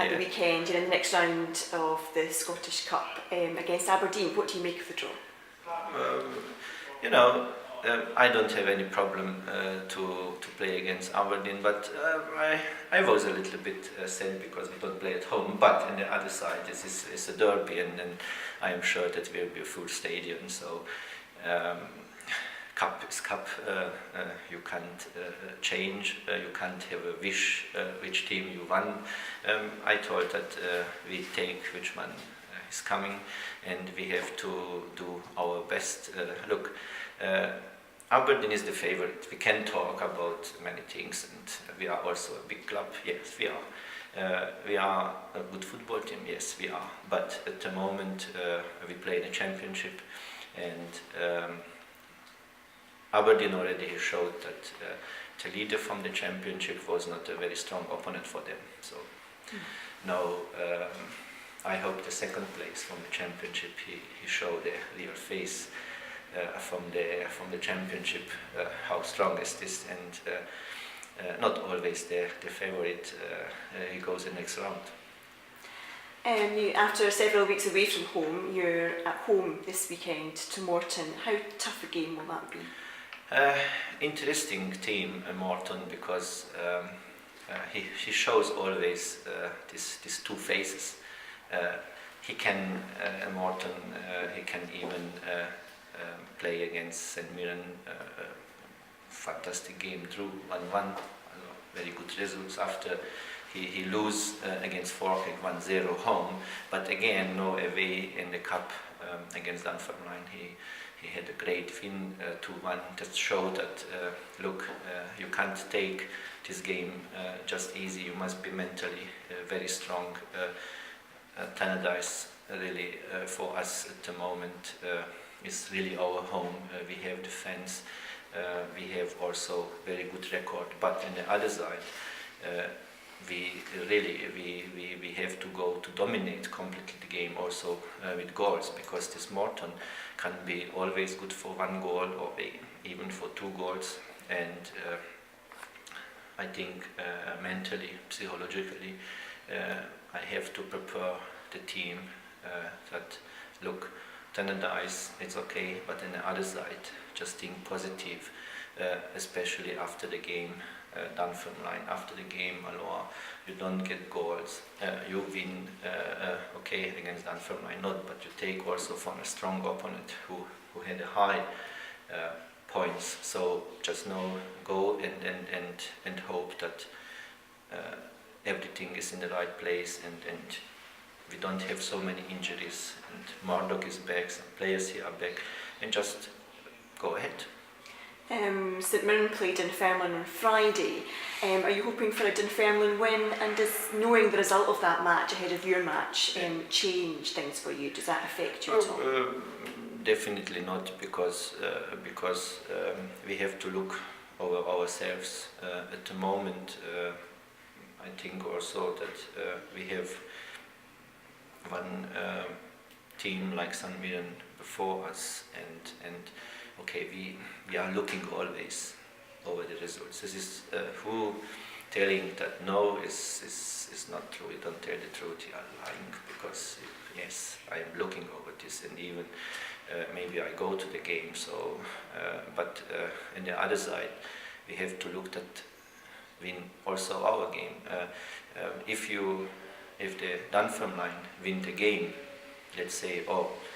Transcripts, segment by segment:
at the weekend, in the next round of the Scottish Cup against Aberdeen. What do you make of the draw? I don't have any problem to play against Aberdeen, but I was a little bit sad because we don't play at home. But on the other side, this is a derby, and I am sure that will be a full stadium. So cup is cup. You can't change. You can't have a wish which team you won. I thought that we take which one is coming, and we have to do our best. Look. Aberdeen is the favorite. We can talk about many things, and we are also a big club. Yes, we are. We are a good football team. Yes, we are. But at the moment, we play in a championship, and Aberdeen already showed that the leader from the championship was not a very strong opponent for them. So now I hope the second place from the championship he showed a real face. From the championship, how strong is this, and not always the favorite. He goes the next round. After several weeks away from home, you're at home this weekend to Morton. How tough a game will that be? Interesting team, Morton, because he shows always these two faces. He can Morton. He can even. Play against St. Mirren, fantastic game, drew 1-1, very good results after he lose against Falkirk 1-0 home, but again no away in the cup against Dunfermline. He had a great win 2-1. That showed that look, you can't take this game just easy. You must be mentally very strong. Tannadice really for us at the moment. Is really our home. We have the fans. We have also very good record. But on the other side, we have to go to dominate completely the game also with goals, because this Morton can be always good for 1 goal or even for 2 goals. And I think mentally, psychologically, I have to prepare the team that look. Tannadice, it's okay, but on the other side, just think positive, especially after the game, Dunfermline, after the game, you don't get goals, you win, okay, against Dunfermline, not, but you take also from a strong opponent who had a high points, so just now go and hope that everything is in the right place, and we don't have so many injuries, and Morton is back, some players here are back, and just go ahead. St Mirren played Dunfermline on Friday. Are you hoping for a Dunfermline win, and does knowing the result of that match ahead of your match change things for you? Does that affect you at all? Definitely not, because we have to look over ourselves at the moment. I think also that we have one team like St Mirren before us, and okay, we are looking always over the results. This is who telling that no is not true. You don't tell the truth. You are lying, because yes, I am looking over this, and even maybe I go to the game. So, but on the other side, we have to look at win also our game. If the Dunfermline win the game, let's say,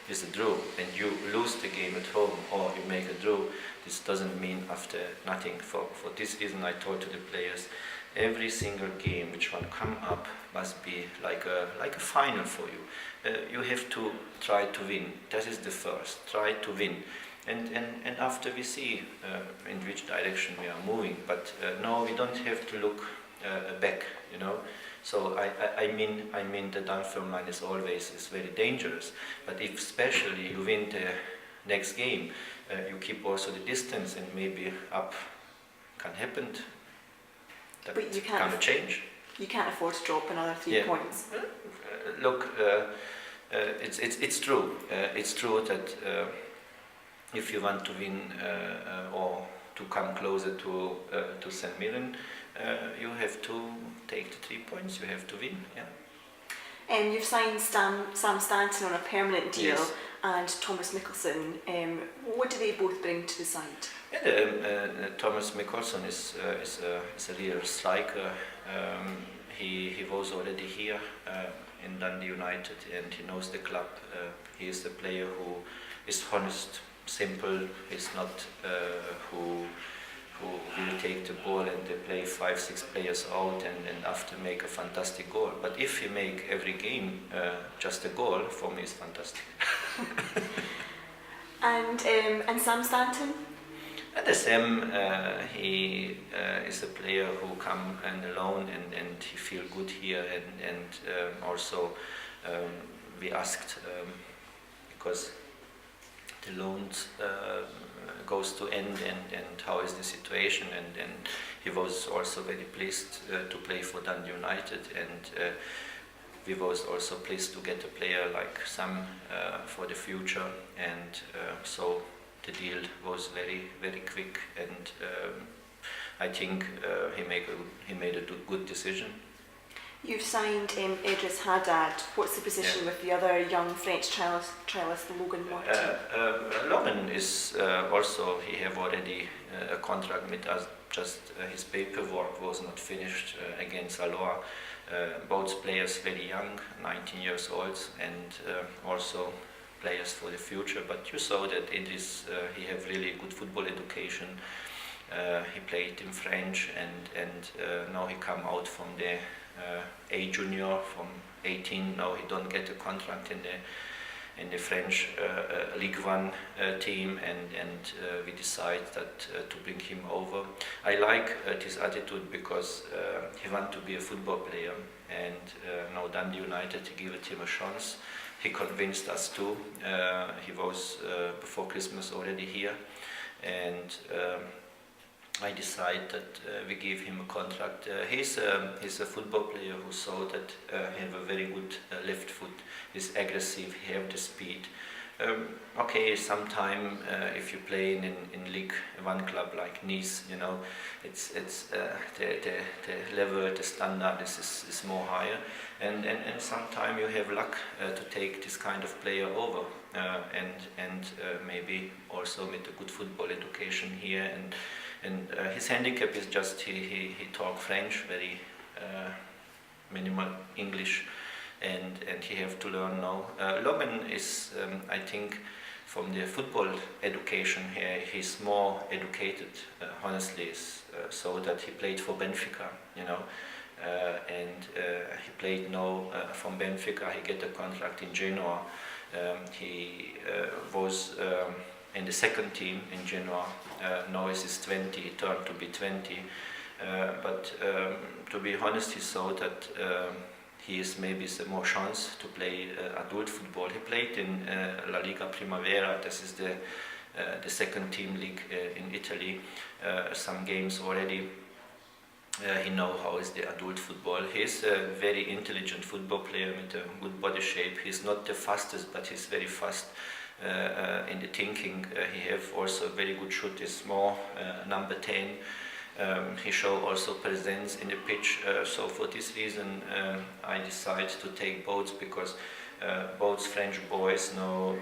it's a draw, and you lose the game at home, or you make a draw, this doesn't mean after nothing. For this reason, I told to the players, every single game which one come up must be like a final for you. You have to try to win. That is the first. Try to win, and after we see in which direction we are moving. But no, we don't have to look back. So I mean the Dunfermline is always very dangerous. But if especially you win the next game, you keep also the distance, and maybe up can happen. That but you can't change. You can't afford to drop another 3 points. Look, it's true. It's true that if you want to win or to come closer to St Mirren, you have to take the 3 points. You have to win. Yeah. You've signed Sam Stanton on a permanent deal, Yes. and Thomas Mickelson. What do they both bring to the side? Yeah, Thomas Mickelson is a real striker. He was already here in Dundee United, and he knows the club. He is the player who is honest, simple. He's not who will take the ball and they play 5-6 players out and after make a fantastic goal. But if he make every game just a goal, for me it's fantastic. And Sam Stanton? At the same, he is a player who come and alone and he feel good here and also we asked because the loans goes to end and how is the situation and he was also very pleased to play for Dundee United and we was also pleased to get a player like Sam for the future and so the deal was very very quick and I think he made a good decision. You've signed Idris Haddad. What's the position with the other young French trialist Logan Morton? Logan is also, he have already a contract with us, just his paperwork was not finished against Aloha. Both players very young, 19 years old, and also players for the future. But you saw that Idris, he have really good football education. He played in French and now he come out from the A junior from 18. Now he don't get a contract in the French League One team, and we decide that to bring him over. I like his attitude because he want to be a football player, and now Dundee United give him a chance. He convinced us too. He was before Christmas already here, and I decided that we give him a contract. He's a football player who saw that he have a very good left foot. He's aggressive. He have the speed. Okay, sometime if you play in League One club like Nice, you know, it's the level, the standard is more higher, and sometime you have luck to take this kind of player over, and maybe also with a good football education here and his handicap is just he talk French, very minimal English, and he have to learn now. Logan is, I think, from the football education here, he's more educated, honestly, so that he played for Benfica, you know, and he played now from Benfica. He get a contract in Genoa. He was in the second team in Genoa. Now he's 20, he turned to be 20. But to be honest, he saw that he is maybe more chance to play adult football. He played in La Liga Primavera. This is the second team league in Italy. Some games already. He know how is the adult football. He's a very intelligent football player with a good body shape. He's not the fastest, but he's very fast. In the thinking, he have also a very good shoot. He's more number 10. He show also presence in the pitch. So for this reason, I decided to take both because both French boys know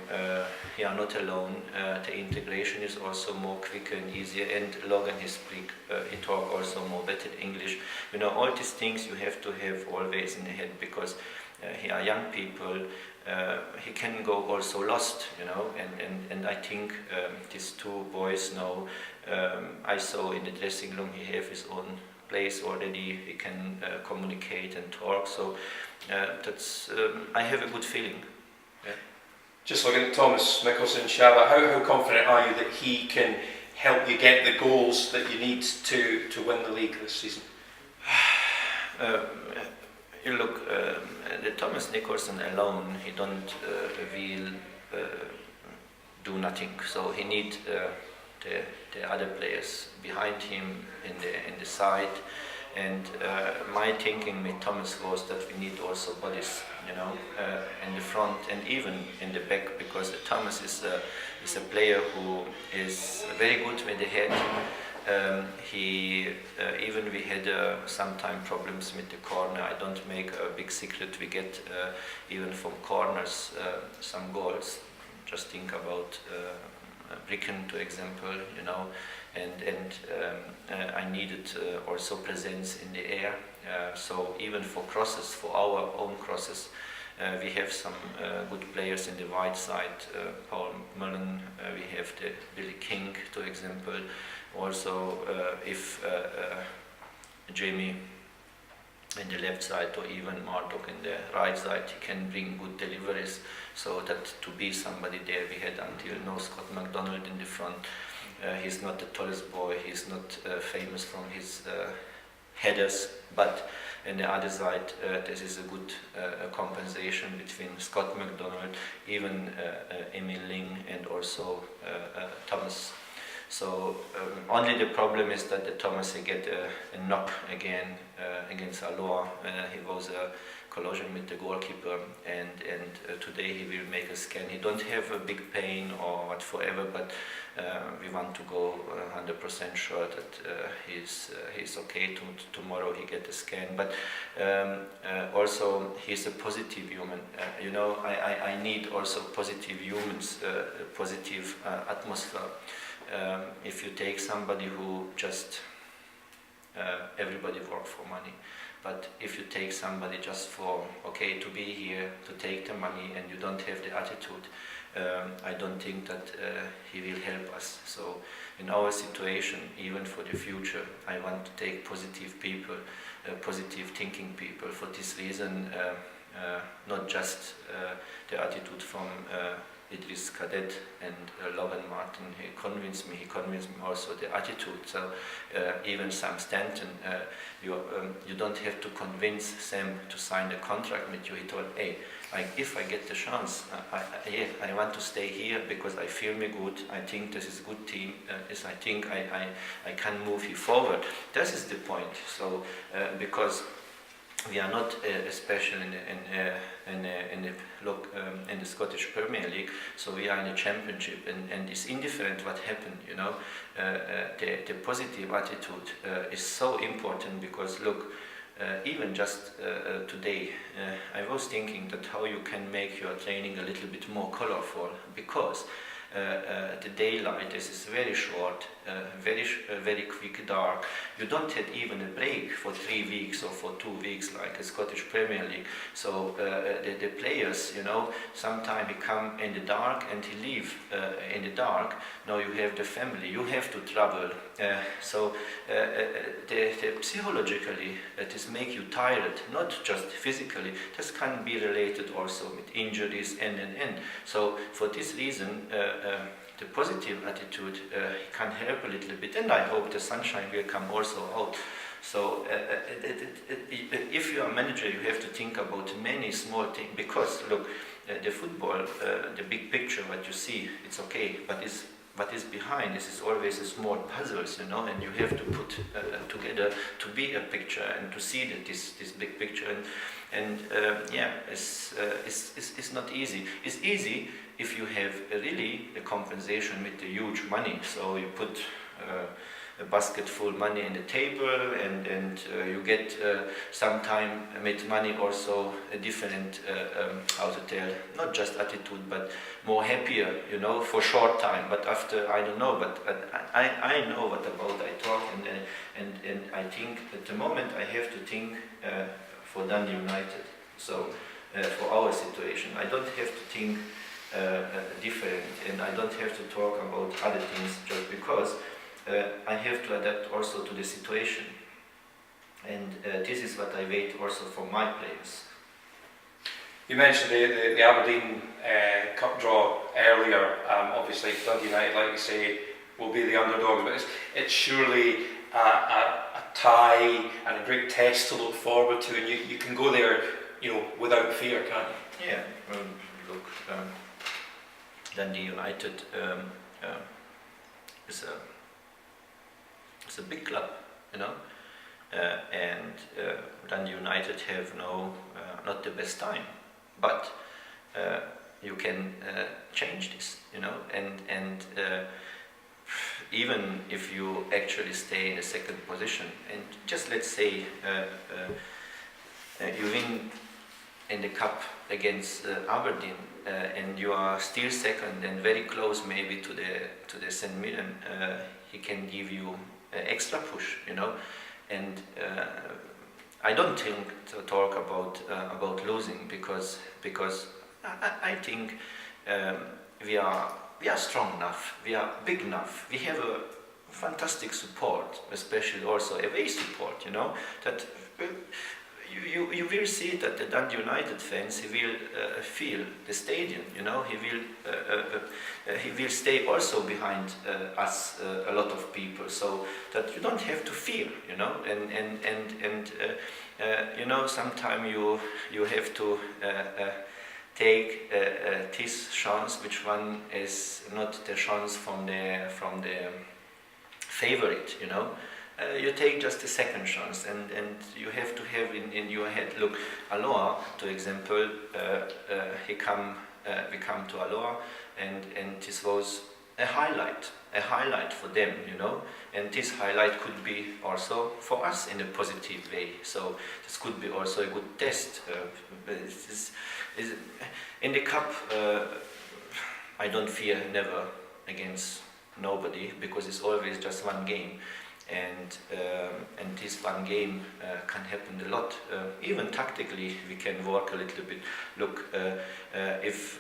he are not alone. The integration is also more quicker and easier. And Logan, he talk also more better English. You know, all these things you have to have always in the head because he are young people. He can go also lost, you know, and I think these two boys now, I saw in the dressing room he have his own place already, he can communicate and talk, so that's, I have a good feeling. Yeah. Just looking at Thomas Mickelson, Csaba, how confident are you that he can help you get the goals that you need to win the league this season? You look, the Thomas Mickelson alone, he don't will do nothing. So he need the other players behind him in the side. And my thinking with Thomas was that we need also bodies, you know, in the front and even in the back, because Thomas is a player who is very good with the head. Even we had sometime problems with the corner. I don't make a big secret. We get even from corners some goals. Just think about Bricken, to example, you know, and I needed also presence in the air. So even for crosses, for our own crosses, we have some good players in the wide side. Paul Mullen, we have the Billy King, to example. Also, if Jamie in the left side or even Marduk in the right side, he can bring good deliveries. So that to be somebody there, we had until now Scott McDonald in the front. He's not the tallest boy, he's not famous from his headers, but on the other side, this is a good compensation between Scott McDonald, even Emil Ling, and also Thomas. So only the problem is that the Thomas he get a knock again against Aloha. He was a collision with the goalkeeper, and today he will make a scan. He don't have a big pain or whatsoever, but we want to go 100% sure that he's okay. Tomorrow he get a scan, but also he's a positive human. You know, I need also positive humans, positive atmosphere. If you take somebody who just everybody work for money, but if you take somebody just for to be here, to take the money, and you don't have the attitude, I don't think that he will help us. So in our situation, even for the future, I want to take positive people, positive thinking people. For this reason, not just the attitude from Idris Cadet and Logan Martin, he convinced me also the attitude. So even Sam Stanton, you don't have to convince Sam to sign the contract with you. He told, hey, if I get the chance, I want to stay here because I feel me good. I think this is a good team. I think I can move here forward. This is the point. So because we are not especially in the Scottish Premier League, so we are in the Championship, and it's indifferent what happened. You know, the positive attitude is so important because look, even just today, I was thinking that how you can make your training a little bit more colorful, because the daylight is very short, very quick dark. You don't have even a break for 3 weeks or for 2 weeks like a Scottish Premier League. So the players, you know, sometimes he come in the dark and he leave in the dark. Now you have the family, you have to travel. So psychologically, this make you tired, not just physically. This can be related also with injuries and. So for this reason, the positive attitude can help a little bit, and I hope the sunshine will come also out. So if you are a manager, you have to think about many small things, because look, the football, the big picture, what you see, it's okay, but what is behind this is always a small puzzles, you know, and you have to put together to be a picture and to see this big picture, and it's not easy. It's easy if you have really a compensation with the huge money. So you put a basket full money in the table, and you get sometime with money also a different how to tell, not just attitude but more happier, you know, for short time, but after I don't know, but I know what about I talk, and I think at the moment I have to think for Dundee United. So for our situation, I don't have to think different, and I don't have to talk about other things just because I have to adapt also to the situation, and this is what I wait also for my players. You mentioned the Aberdeen Cup draw earlier. Obviously Dundee United, like you say, will be the underdogs, but it's surely a tie and a great test to look forward to, and you can go there, you know, without fear, can't you? Yeah, look, Dundee United is a big club, you know, and Dundee United have not the best time, but you can change this, you know, and even if you actually stay in the second position, and just let's say you win in the cup against Aberdeen, and you are still second and very close maybe to the St. Mirren, he can give you an extra push, you know. And I don't think to talk about losing because I think we are strong enough, we are big enough, we have a fantastic support, especially also away support, you know, that you will see that the Dundee United fans, he will feel the stadium, you know, he will stay also behind us, a lot of people, so that you don't have to fear, you know, and you know, sometimes you have to take this chance, which one is not the chance from the favorite, you know. You take just a second chance, and you have to have in your head. Look, Aloha, to example, we come to Aloha, and this was a highlight for them, you know. And this highlight could be also for us in a positive way. So this could be also a good test. In the cup, I don't fear never against nobody, because it's always just one game. And this one game can happen a lot. Even tactically, we can work a little bit. Look, if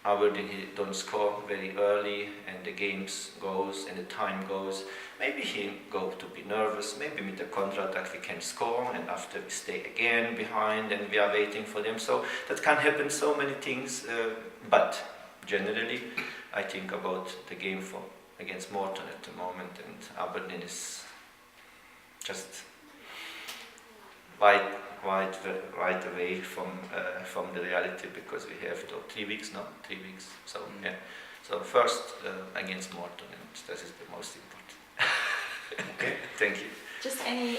Aberdeen don't score very early, and the games goes and the time goes, maybe he go to be nervous. Maybe with the counter-attack we can score, and after we stay again behind, and we are waiting for them. So that can happen. So many things. But generally, I think about the game against Morton at the moment, and Aberdeen is just right away from the reality, because we have 3 weeks now. 3 weeks. So yeah. So first against Morton, and this is the most important. Okay. Thank you. Just any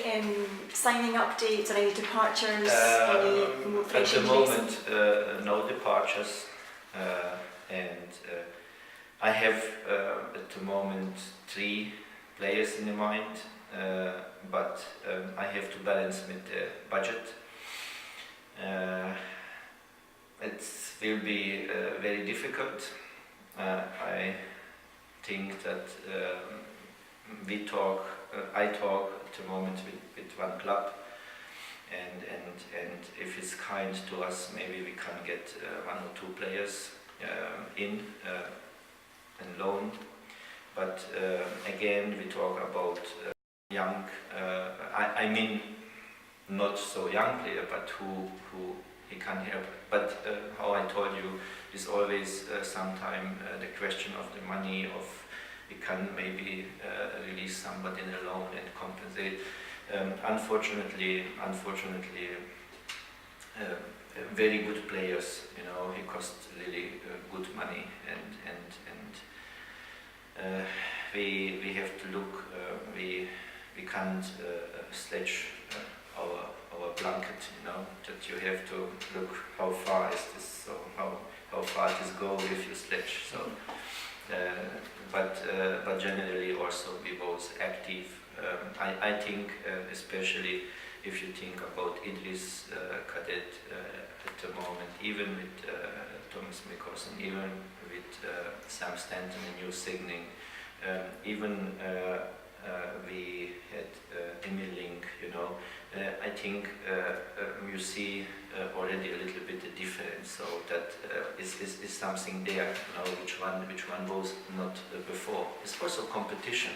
signing updates or any departures? Any fresh at the injuries? moment, no departures, and I have at the moment 3 players in the mind, but I have to balance with the budget. It will be very difficult. I think that I talk at the moment with one club, and if it's kind to us, maybe we can get 1 or 2 players in loan. But again, we talk about young, I mean not so young player, but who he can help. But how I told you, is always sometime the question of the money, of we can maybe release somebody in a loan and compensate. Unfortunately, very good players, you know, he cost really good money, and we have to look. We can't sledge our blanket, you know. That you have to look how far is this, so how far it is go if you sledge. So, but generally also we both active. I think especially if you think about Idris Cadet at the moment, even with Thomas Mikkelsen, even with Sam Stanton, a new signing, even we had Emil Link, you know. I think you see already a little bit the difference, so that is something there, you know, which one was not before. It's also competition,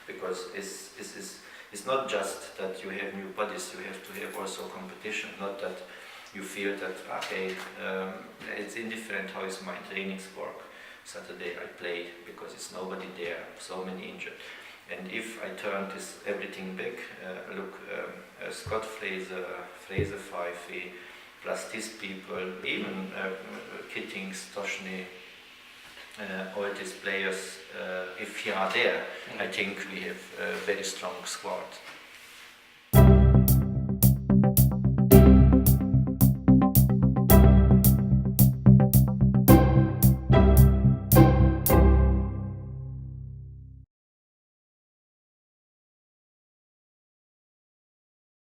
because it's not just that you have new bodies, you have to have also competition, not that you feel that, okay, it's indifferent how is my trainings work. Saturday I play because it's nobody there, so many injured. And if I turn this everything back, look, Scott Fraser Fife, plus these people, even Kittings, Toshny, all these players, if you are there, I think we have a very strong squad.